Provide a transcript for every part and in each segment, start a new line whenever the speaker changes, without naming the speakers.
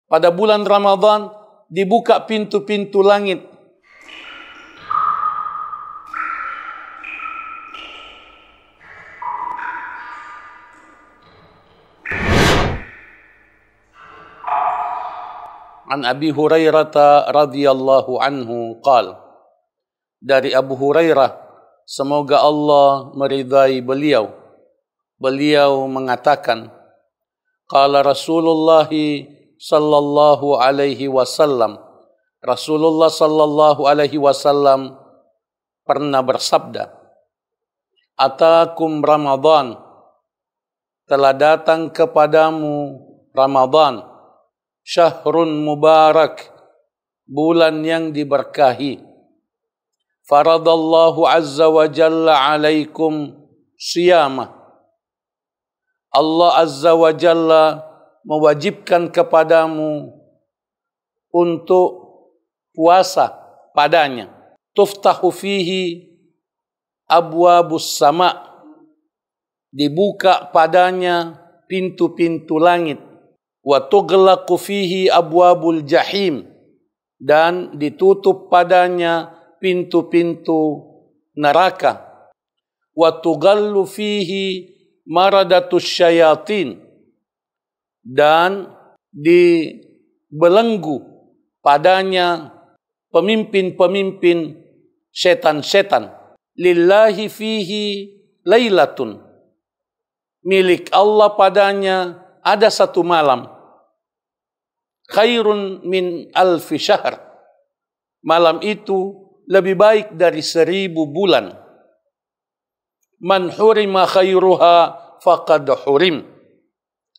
pada bulan Ramadan dibuka pintu-pintu langit. An Abi Hurairah radhiyallahu anhu qala, dari Abu Hurairah, semoga Allah meridai beliau, beliau mengatakan, qala Rasulullah sallallahu alaihi wasallam, Rasulullah sallallahu alaihi wasallam pernah bersabda, atakum Ramadan, telah datang kepadamu Ramadan, syahrun mubarak, bulan yang diberkahi. Faradallahu azza wa jalla alaikum siyamah. Allah azza wa jalla mewajibkan kepadamu untuk puasa padanya. Tuftahu fihi abwabus sama, dibuka padanya pintu-pintu langit. Wa tughlaqu fihi abwabul jahim, dan ditutup padanya pintu-pintu neraka. Wa tughallu fihi maradatus syayatin, dan dibelenggu padanya pemimpin-pemimpin setan-setan. Lillahi fihi lailatun, milik Allah padanya ada satu malam, khairun min alfi syahr, malam itu lebih baik dari 1000 bulan. Man hurima khairuha faqad hurim,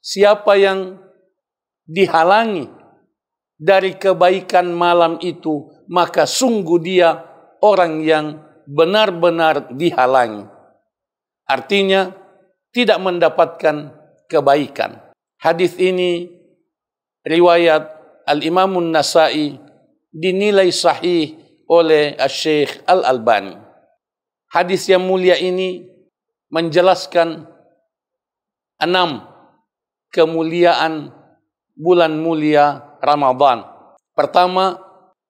siapa yang dihalangi dari kebaikan malam itu, maka sungguh dia orang yang benar-benar dihalangi. Artinya tidak mendapatkan kebaikan. Hadis ini riwayat Al-Imamun Nasa'i, dinilai sahih oleh Syekh Al-Albani. Hadis yang mulia ini menjelaskan 6 kemuliaan bulan mulia Ramadan. Pertama,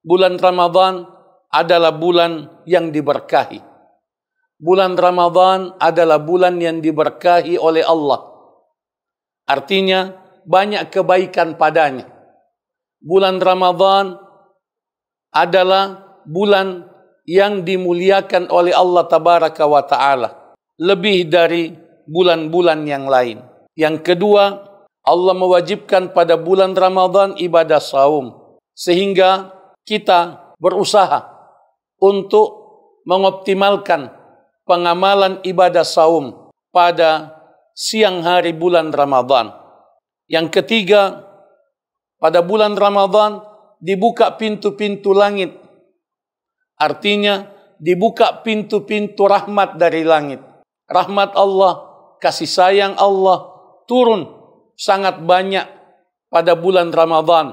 bulan Ramadan adalah bulan yang diberkahi. Bulan Ramadan adalah bulan yang diberkahi oleh Allah. Artinya banyak kebaikan padanya. Bulan Ramadan adalah bulan yang dimuliakan oleh Allah Tabaraka wa Ta'ala, lebih dari bulan-bulan yang lain. Yang kedua, Allah mewajibkan pada bulan Ramadan ibadah saum, sehingga kita berusaha untuk mengoptimalkan pengamalan ibadah saum pada siang hari bulan Ramadan. Yang ketiga, pada bulan Ramadan dibuka pintu-pintu langit. Artinya dibuka pintu-pintu rahmat dari langit. Rahmat Allah, kasih sayang Allah turun sangat banyak pada bulan Ramadan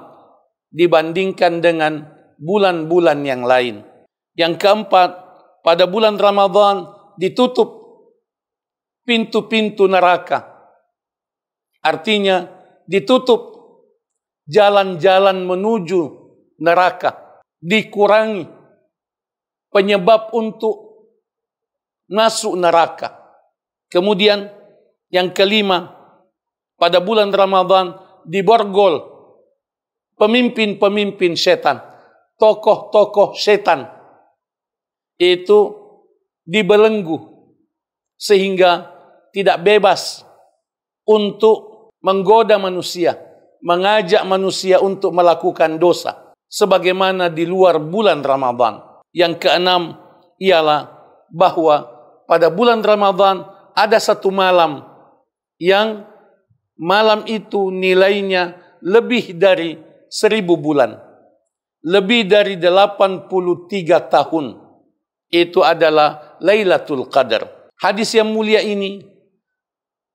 dibandingkan dengan bulan-bulan yang lain. Yang keempat, pada bulan Ramadan ditutup pintu-pintu neraka. Artinya ditutup jalan-jalan menuju neraka, dikurangi penyebab untuk masuk neraka. Kemudian yang kelima, pada bulan Ramadan diborgol pemimpin-pemimpin setan, tokoh-tokoh setan itu dibelenggu sehingga tidak bebas untuk menggoda manusia, mengajak manusia untuk melakukan dosa sebagaimana di luar bulan Ramadan. Yang keenam ialah bahwa pada bulan Ramadan ada satu malam yang malam itu nilainya lebih dari 1000 bulan, lebih dari 83 tahun. Itu adalah Lailatul Qadar. Hadis yang mulia ini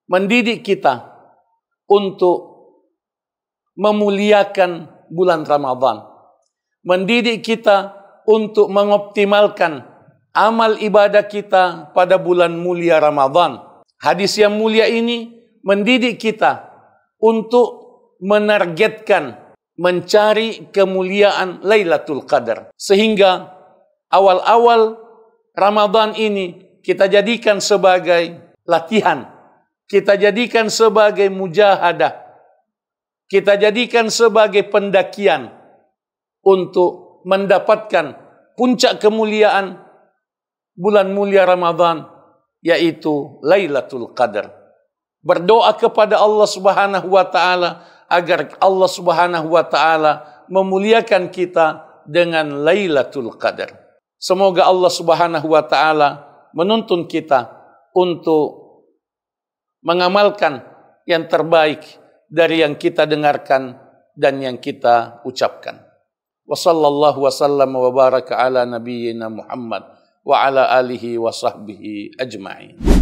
mendidik kita untuk memuliakan bulan Ramadan, mendidik kita untuk mengoptimalkan amal ibadah kita pada bulan mulia Ramadan. Hadis yang mulia ini mendidik kita untuk menargetkan, mencari kemuliaan Lailatul Qadar. Sehingga awal-awal Ramadan ini kita jadikan sebagai latihan, kita jadikan sebagai mujahadah, kita jadikan sebagai pendakian untuk mendapatkan puncak kemuliaan bulan mulia Ramadan, yaitu Lailatul Qadar. Berdoa kepada Allah Subhanahu wa taala agar Allah Subhanahu wa taala memuliakan kita dengan Lailatul Qadar. Semoga Allah Subhanahu wa taala menuntun kita untuk mengamalkan yang terbaik dari yang kita dengarkan dan yang kita ucapkan. Wa sallallahu wasallam wa baraka ala nabiyyina Muhammad wa ala alihi wa sahbihi ajma'in.